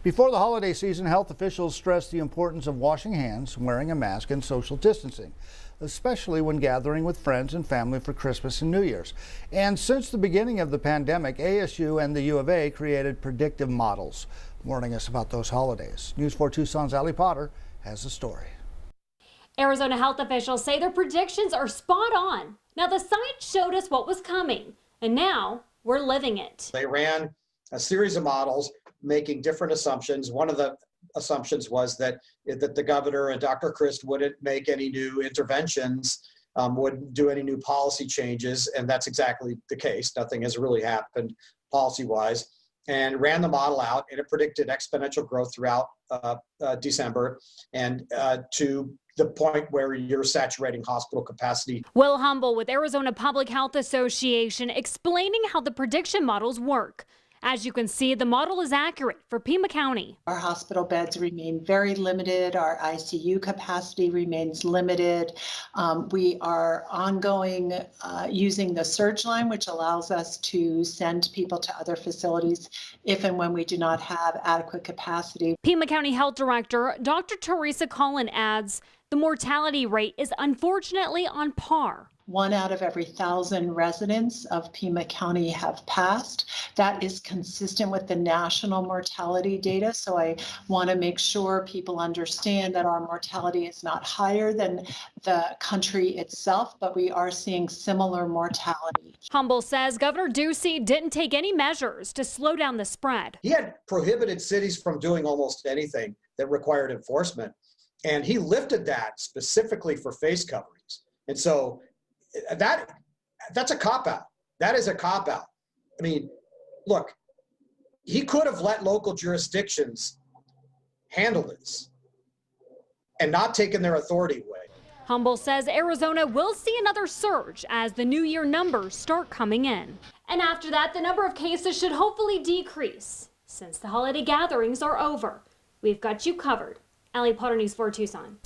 Before the holiday season, health officials stressed the importance of washing hands, wearing a mask, and social distancing, especially when gathering with friends and family for Christmas and New Year's. And since the beginning of the pandemic, ASU and the U of A created predictive models, warning us about those holidays. News 4 Tucson's Allie Potter has the story. Arizona health officials say their predictions are spot on. Now, the science showed us what was coming, and now we're living it. They ran a series of models making different assumptions. One of the assumptions was that the governor and Dr. Christ wouldn't make any new interventions, wouldn't do any new policy changes, and that's exactly the case. Nothing has really happened policy-wise, and ran the model out, and it predicted exponential growth throughout December and to the point where you're saturating hospital capacity. Will Humble with Arizona Public Health Association explaining how the prediction models work. As you can see, the model is accurate for Pima County. Our hospital beds remain very limited. Our ICU capacity remains limited. We are ongoing using the surge line, which allows us to send people to other facilities if and when we do not have adequate capacity. Pima County Health Director Dr. Teresa Collin adds, the mortality rate is unfortunately on par. 1 out of every 1,000 residents of Pima County have passed. That is consistent with the national mortality data. So I want to make sure people understand that our mortality is not higher than the country itself, but we are seeing similar mortality. Humble says Governor Ducey didn't take any measures to slow down the spread. He had prohibited cities from doing almost anything that required enforcement. And he lifted that specifically for face coverings. And so that's a cop-out. That is a cop-out. I mean, look, he could have let local jurisdictions handle this and not taken their authority away. Humble says Arizona will see another surge as the New Year numbers start coming in. And after that, the number of cases should hopefully decrease since the holiday gatherings are over. We've got you covered. Allie Potter, News 4 Tucson.